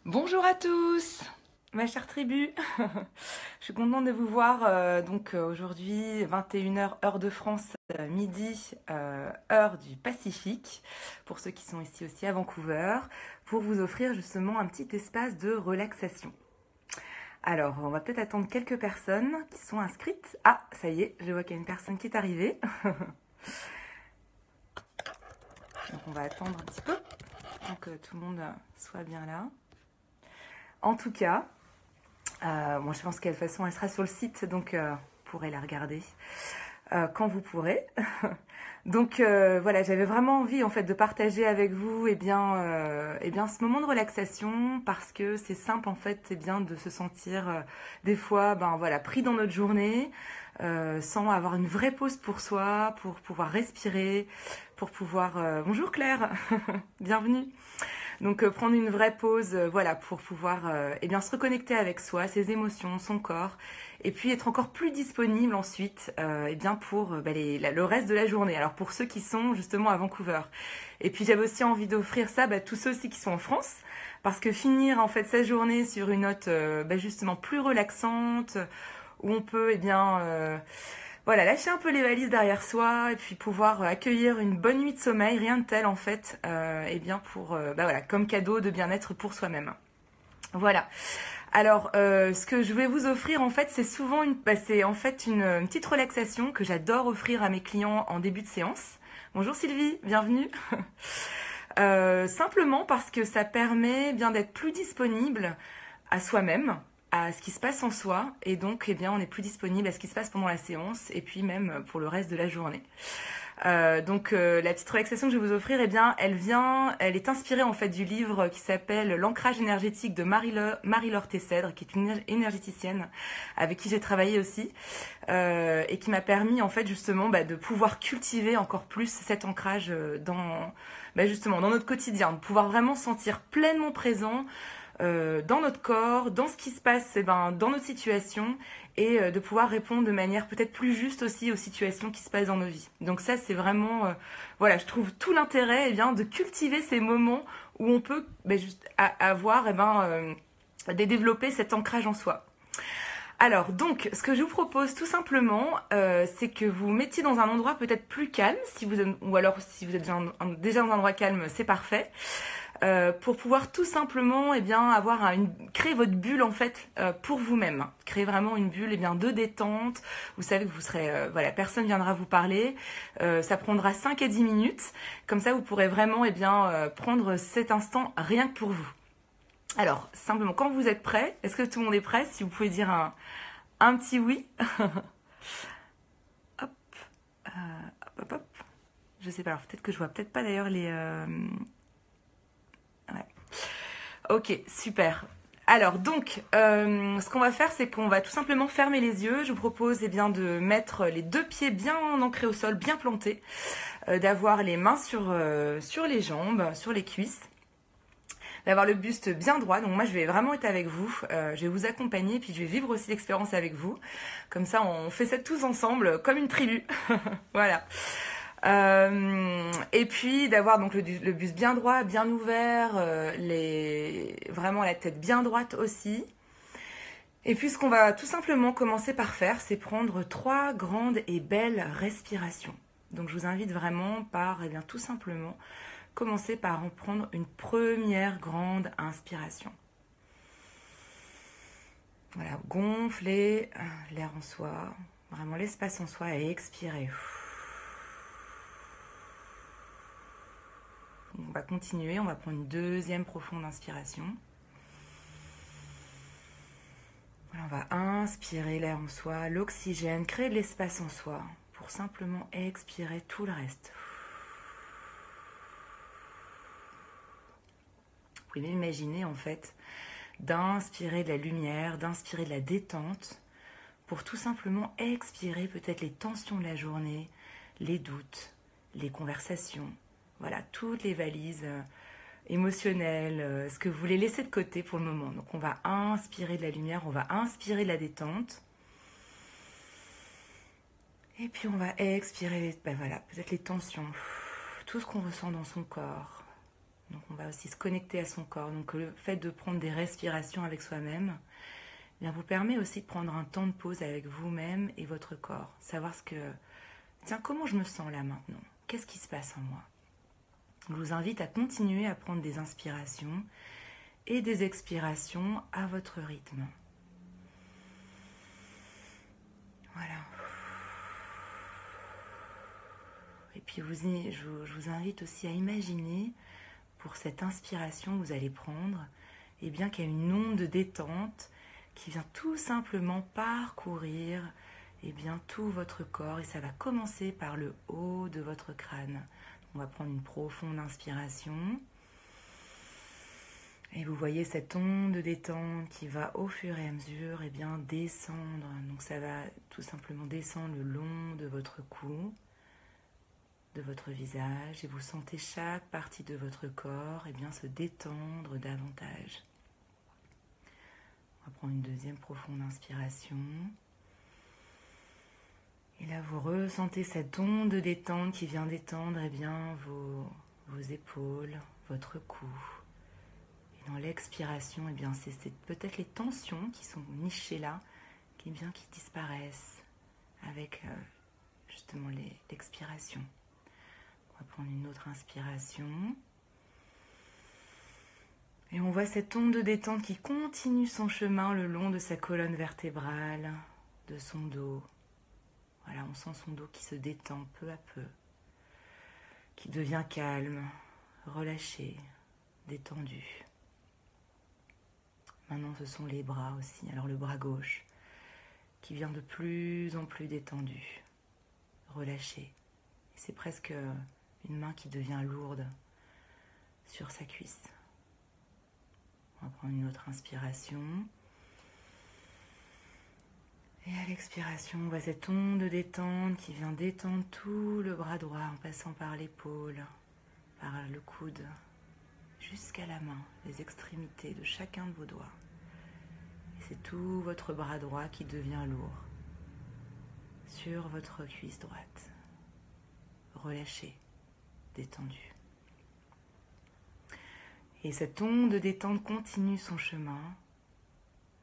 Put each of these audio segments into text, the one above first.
Bonjour à tous, ma chère tribu. Je suis contente de vous voir aujourd'hui 21 h heure de France, midi heure du Pacifique, pour ceux qui sont ici aussi à Vancouver, pour vous offrir justement un petit espace de relaxation. Alors, on va peut-être attendre quelques personnes qui sont inscrites. Ah, ça y est, je vois qu'il y a une personne qui est arrivée. Donc on va attendre un petit peu, pour que tout le monde soit bien là. En tout cas, bon, je pense qu'elle de toute façon elle sera sur le site, donc vous pourrez la regarder quand vous pourrez. Donc voilà, j'avais vraiment envie en fait de partager avec vous ce moment de relaxation parce que c'est simple en fait, c'est bien de se sentir des fois voilà, pris dans notre journée sans avoir une vraie pause pour soi, pour pouvoir respirer, pour pouvoir bonjour Claire, bienvenue. Donc prendre une vraie pause, voilà, pour pouvoir se reconnecter avec soi, ses émotions, son corps, et puis être encore plus disponible ensuite pour le reste de la journée. Alors pour ceux qui sont justement à Vancouver. Et puis j'avais aussi envie d'offrir ça à tous ceux aussi qui sont en France, parce que finir en fait sa journée sur une note justement plus relaxante, où on peut voilà, lâcher un peu les valises derrière soi et puis pouvoir accueillir une bonne nuit de sommeil, rien de tel en fait, voilà, comme cadeau de bien-être pour soi-même. Voilà. Alors, ce que je vais vous offrir en fait, c'est souvent une petite relaxation que j'adore offrir à mes clients en début de séance. Bonjour Sylvie, bienvenue. Simplement parce que ça permet bien d'être plus disponible à soi-même, à ce qui se passe en soi, et donc on est plus disponible à ce qui se passe pendant la séance, et puis même pour le reste de la journée. La petite relaxation que je vais vous offrir, elle est inspirée en fait du livre qui s'appelle L'ancrage énergétique de Marie-Laure Tessèdre, qui est une énergéticienne avec qui j'ai travaillé aussi, et qui m'a permis en fait justement de pouvoir cultiver encore plus cet ancrage justement dans notre quotidien, de pouvoir vraiment sentir pleinement présent dans notre corps, dans ce qui se passe dans notre situation, et de pouvoir répondre de manière peut-être plus juste aussi aux situations qui se passent dans nos vies. Donc ça, c'est vraiment, voilà, je trouve tout l'intérêt de cultiver ces moments où on peut avoir, développer cet ancrage en soi. Alors, donc, ce que je vous propose tout simplement, c'est que vous mettiez dans un endroit peut-être plus calme, ou alors si vous êtes déjà dans un endroit calme, c'est parfait. Pour pouvoir tout simplement créer votre bulle en fait pour vous-même. Créer vraiment une bulle de détente. Vous savez que vous serez voilà, personne viendra vous parler. Ça prendra 5 à 10 minutes. Comme ça vous pourrez vraiment prendre cet instant rien que pour vous. Alors, simplement, quand vous êtes prêts, est-ce que tout le monde est prêt? Si vous pouvez dire un petit oui. Hop, hop. Je sais pas, alors peut-être que je vois peut-être pas d'ailleurs les... Ouais. Ok, super. Alors donc, ce qu'on va faire, c'est qu'on va tout simplement fermer les yeux. Je vous propose de mettre les deux pieds bien ancrés au sol, bien plantés, d'avoir les mains sur les jambes, sur les cuisses, d'avoir le buste bien droit. Donc moi, je vais vraiment être avec vous. Je vais vous accompagner, puis je vais vivre aussi l'expérience avec vous. Comme ça, on fait ça tous ensemble, comme une tribu. Voilà. Et puis d'avoir donc le buste bien droit, bien ouvert, vraiment la tête bien droite aussi. Et puis ce qu'on va tout simplement commencer par faire, c'est prendre 3 grandes et belles respirations. Donc je vous invite vraiment tout simplement commencer par en prendre une première grande inspiration. Voilà, gonfler l'air en soi, vraiment l'espace en soi, et expirer. On va continuer, on va prendre une deuxième profonde inspiration. Voilà, on va inspirer l'air en soi, l'oxygène, créer de l'espace en soi pour simplement expirer tout le reste. Vous pouvez même imaginer en fait d'inspirer de la lumière, d'inspirer de la détente pour tout simplement expirer peut-être les tensions de la journée, les doutes, les conversations. Voilà, toutes les valises émotionnelles, ce que vous voulez laisser de côté pour le moment. Donc on va inspirer de la lumière, on va inspirer de la détente. Et puis on va expirer, voilà, peut-être les tensions, tout ce qu'on ressent dans son corps. Donc on va aussi se connecter à son corps. Donc le fait de prendre des respirations avec soi-même vous permet aussi de prendre un temps de pause avec vous-même et votre corps. Savoir tiens, comment je me sens là maintenant? Qu'est-ce qui se passe en moi? Je vous invite à continuer à prendre des inspirations et des expirations à votre rythme. Voilà. Et puis je vous invite aussi à imaginer pour cette inspiration que vous allez prendre, qu'il y a une onde de détente qui vient tout simplement parcourir tout votre corps, et ça va commencer par le haut de votre crâne. On va prendre une profonde inspiration et vous voyez cette onde de détente qui va au fur et à mesure descendre. Donc ça va tout simplement descendre le long de votre cou, de votre visage, et vous sentez chaque partie de votre corps se détendre davantage. On va prendre une deuxième profonde inspiration. Et là, vous ressentez cette onde de détente qui vient détendre vos épaules, votre cou. Et dans l'expiration, c'est peut-être les tensions qui sont nichées là, qui disparaissent avec justement l'expiration. On va prendre une autre inspiration. Et on voit cette onde de détente qui continue son chemin le long de sa colonne vertébrale, de son dos. Voilà, on sent son dos qui se détend peu à peu, qui devient calme, relâché, détendu. Maintenant, ce sont les bras aussi. Alors le bras gauche qui vient de plus en plus détendu, relâché. C'est presque une main qui devient lourde sur sa cuisse. On va prendre une autre inspiration. Et à l'expiration, on voit cette onde de détente qui vient détendre tout le bras droit en passant par l'épaule, par le coude, jusqu'à la main, les extrémités de chacun de vos doigts. Et c'est tout votre bras droit qui devient lourd sur votre cuisse droite. Relâché, détendu. Et cette onde de détente continue son chemin,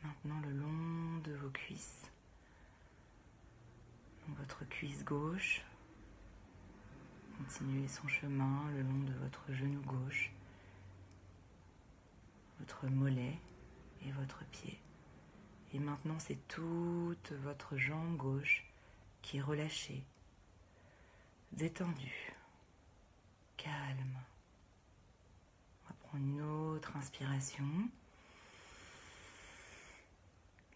maintenant le long de vos cuisses. Votre cuisse gauche, continuez son chemin le long de votre genou gauche, votre mollet et votre pied. Et maintenant, c'est toute votre jambe gauche qui est relâchée, détendue, calme. On va prendre une autre inspiration.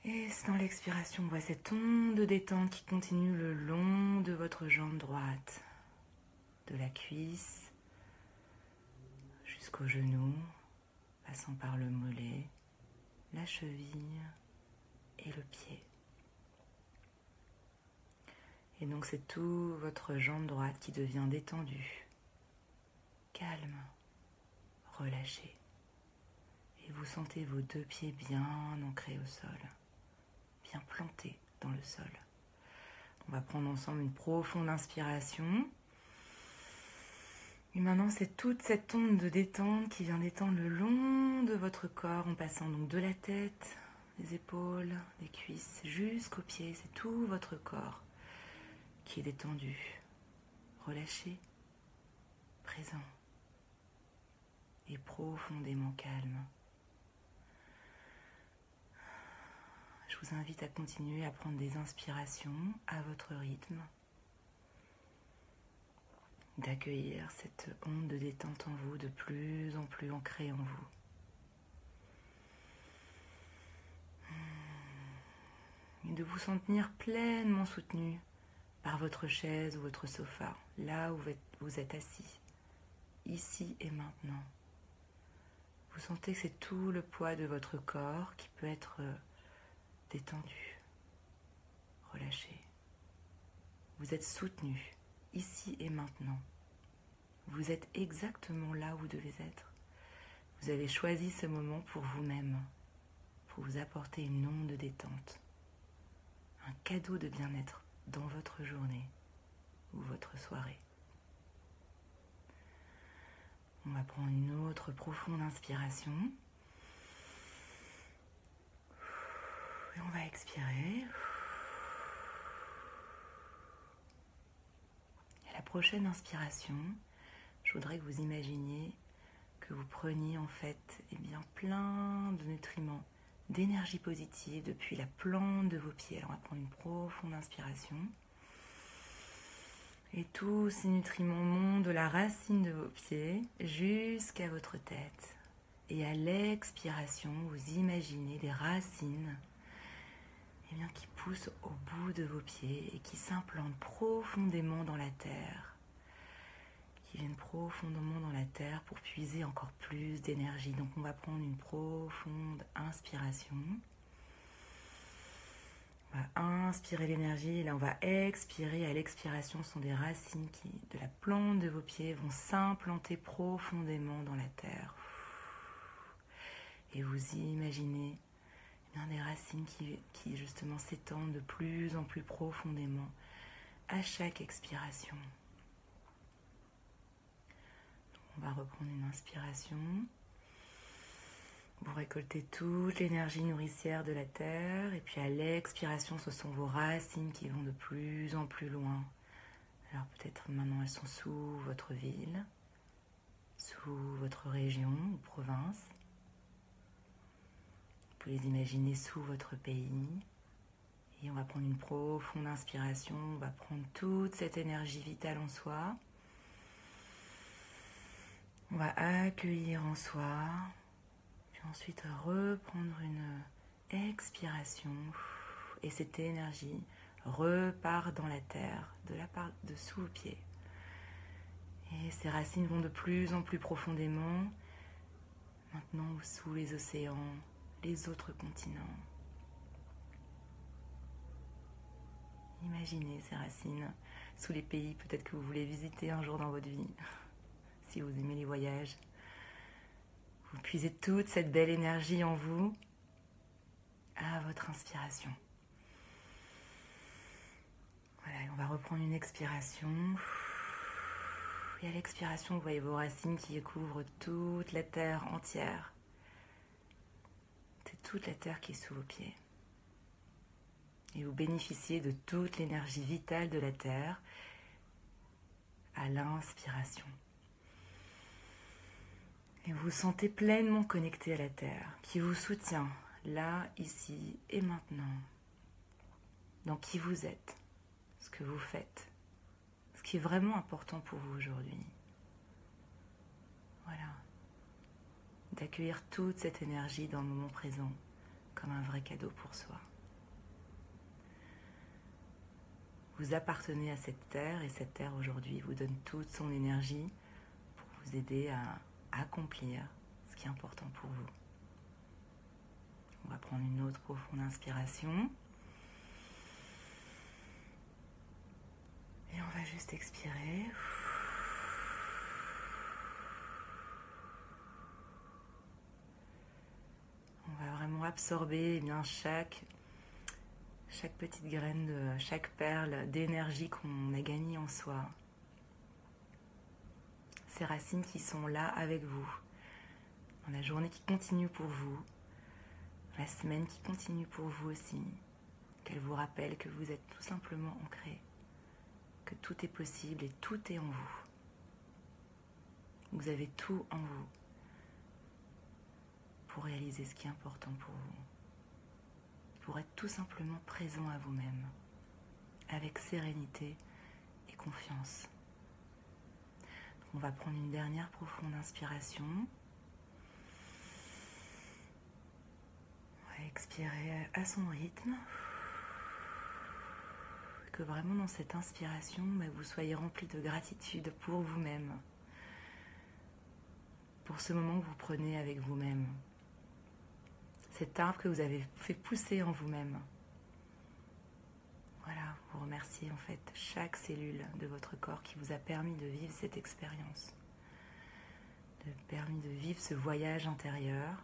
Et dans l'expiration, on voit cette onde de détente qui continue le long de votre jambe droite, de la cuisse jusqu'au genou, passant par le mollet, la cheville et le pied. Et donc c'est tout votre jambe droite qui devient détendue, calme, relâchée. Et vous sentez vos deux pieds bien ancrés au sol, bien plantés dans le sol. On va prendre ensemble une profonde inspiration. Et maintenant, c'est toute cette onde de détente qui vient détendre le long de votre corps, en passant donc de la tête, des épaules, des cuisses, jusqu'aux pieds. C'est tout votre corps qui est détendu, relâché, présent et profondément calme. Je vous invite à continuer à prendre des inspirations à votre rythme, d'accueillir cette onde de détente en vous, de plus en plus ancrée en vous. Et de vous sentir pleinement soutenu par votre chaise ou votre sofa, là où vous êtes assis, ici et maintenant. Vous sentez que c'est tout le poids de votre corps qui peut être détendu, relâché. Vous êtes soutenu, ici et maintenant. Vous êtes exactement là où vous devez être. Vous avez choisi ce moment pour vous-même, pour vous apporter une onde de détente, un cadeau de bien-être dans votre journée ou votre soirée. On va prendre une autre profonde inspiration. Et on va expirer. Et la prochaine inspiration, je voudrais que vous imaginiez que vous preniez en fait plein de nutriments, d'énergie positive depuis la plante de vos pieds. Alors on va prendre une profonde inspiration. Et tous ces nutriments montent de la racine de vos pieds jusqu'à votre tête. Et à l'expiration, vous imaginez des racines qui poussent au bout de vos pieds et qui s'implantent profondément dans la terre. Qui viennent profondément dans la terre pour puiser encore plus d'énergie. Donc on va prendre une profonde inspiration. On va inspirer l'énergie et là on va expirer. À l'expiration, ce sont des racines qui, de la plante de vos pieds, vont s'implanter profondément dans la terre. Et vous imaginez des racines qui justement s'étendent de plus en plus profondément à chaque expiration. On va reprendre une inspiration. Vous récoltez toute l'énergie nourricière de la terre. Et puis à l'expiration, ce sont vos racines qui vont de plus en plus loin. Alors peut-être maintenant elles sont sous votre ville, sous votre région ou province. Vous pouvez les imaginer sous votre pays. Et on va prendre une profonde inspiration. On va prendre toute cette énergie vitale en soi. On va accueillir en soi, puis ensuite reprendre une expiration et cette énergie repart dans la terre, de la part de sous vos pieds. Et ces racines vont de plus en plus profondément, maintenant sous les océans, les autres continents. Imaginez ces racines sous les pays peut-être que vous voulez visiter un jour dans votre vie. Si vous aimez les voyages, vous puisez toute cette belle énergie en vous à votre inspiration. Voilà, et on va reprendre une expiration. Et à l'expiration, vous voyez vos racines qui couvrent toute la terre entière. C'est toute la terre qui est sous vos pieds. Et vous bénéficiez de toute l'énergie vitale de la terre à l'inspiration. Et vous vous sentez pleinement connecté à la terre, qui vous soutient là, ici et maintenant, dans qui vous êtes, ce que vous faites, ce qui est vraiment important pour vous aujourd'hui. Voilà. D'accueillir toute cette énergie dans le moment présent, comme un vrai cadeau pour soi. Vous appartenez à cette terre et cette terre aujourd'hui vous donne toute son énergie pour vous aider à accomplir ce qui est important pour vous. On va prendre une autre profonde inspiration. Et on va juste expirer. On va vraiment absorber chaque petite graine, chaque perle d'énergie qu'on a gagnée en soi. Ces racines qui sont là avec vous, dans la journée qui continue pour vous, la semaine qui continue pour vous aussi, qu'elle vous rappelle que vous êtes tout simplement ancré, que tout est possible et tout est en vous. Vous avez tout en vous pour réaliser ce qui est important pour vous, pour être tout simplement présent à vous-même, avec sérénité et confiance. On va prendre une dernière profonde inspiration. On va expirer à son rythme. Que vraiment dans cette inspiration, vous soyez rempli de gratitude pour vous-même. Pour ce moment que vous prenez avec vous-même. Cet arbre que vous avez fait pousser en vous-même. Voilà, vous remerciez en fait chaque cellule de votre corps qui vous a permis de vivre cette expérience, permis de vivre ce voyage intérieur,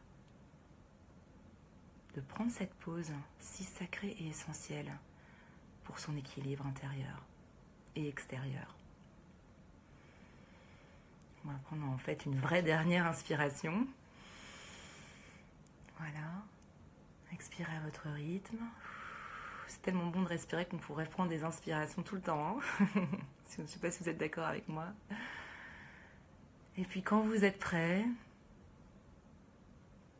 de prendre cette pause si sacrée et essentielle pour son équilibre intérieur et extérieur. On va prendre en fait une vraie dernière inspiration. Voilà. Expirez à votre rythme. C'est tellement bon de respirer qu'on pourrait prendre des inspirations tout le temps. Hein. Je ne sais pas si vous êtes d'accord avec moi. Et puis quand vous êtes prêt,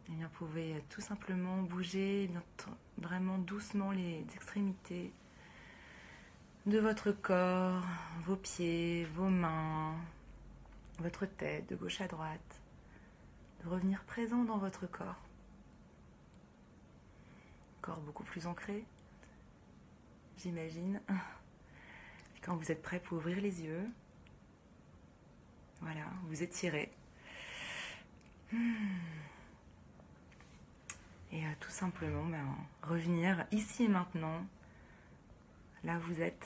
eh bien, vous pouvez tout simplement bouger vraiment doucement les extrémités de votre corps, vos pieds, vos mains, votre tête de gauche à droite. De revenir présent dans votre corps. Corps beaucoup plus ancré, j'imagine. Quand vous êtes prêt, vous pouvez ouvrir les yeux. Voilà, vous étirez. Et tout simplement, revenir ici et maintenant, là où vous êtes,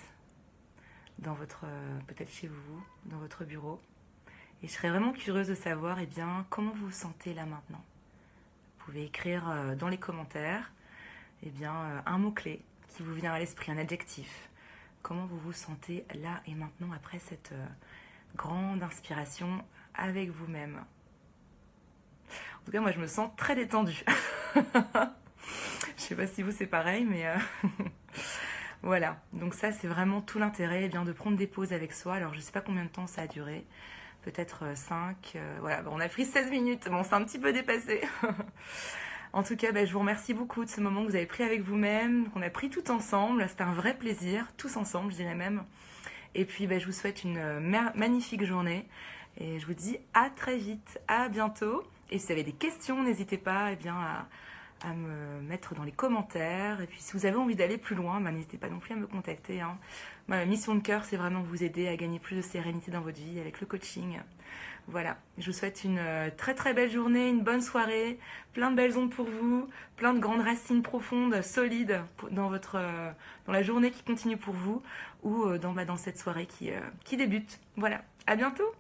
dans votre, peut-être chez vous, dans votre bureau. Et je serais vraiment curieuse de savoir, eh bien, comment vous vous sentez là maintenant. Vous pouvez écrire dans les commentaires, eh bien, un mot-clé qui vous vient à l'esprit, un adjectif. Comment vous vous sentez là et maintenant après cette grande inspiration avec vous-même. En tout cas, moi, je me sens très détendue. Je sais pas si vous, c'est pareil, mais voilà. Donc ça, c'est vraiment tout l'intérêt, eh bien, de prendre des pauses avec soi. Alors, je sais pas combien de temps ça a duré. Peut-être 5. Voilà, bon, on a pris 16 minutes. Bon, c'est un petit peu dépassé. En tout cas, je vous remercie beaucoup de ce moment que vous avez pris avec vous-même, qu'on a pris tout ensemble. C'était un vrai plaisir, tous ensemble, je dirais même. Et puis, je vous souhaite une magnifique journée. Et je vous dis à très vite, à bientôt. Et si vous avez des questions, n'hésitez pas eh bien, à me mettre dans les commentaires. Et puis, si vous avez envie d'aller plus loin, n'hésitez pas non plus à me contacter. Hein. Ma mission de cœur, c'est vraiment vous aider à gagner plus de sérénité dans votre vie avec le coaching. Voilà, je vous souhaite une très très belle journée, une bonne soirée, plein de belles ondes pour vous, plein de grandes racines profondes, solides dans la journée qui continue pour vous ou dans cette soirée qui débute. Voilà, à bientôt!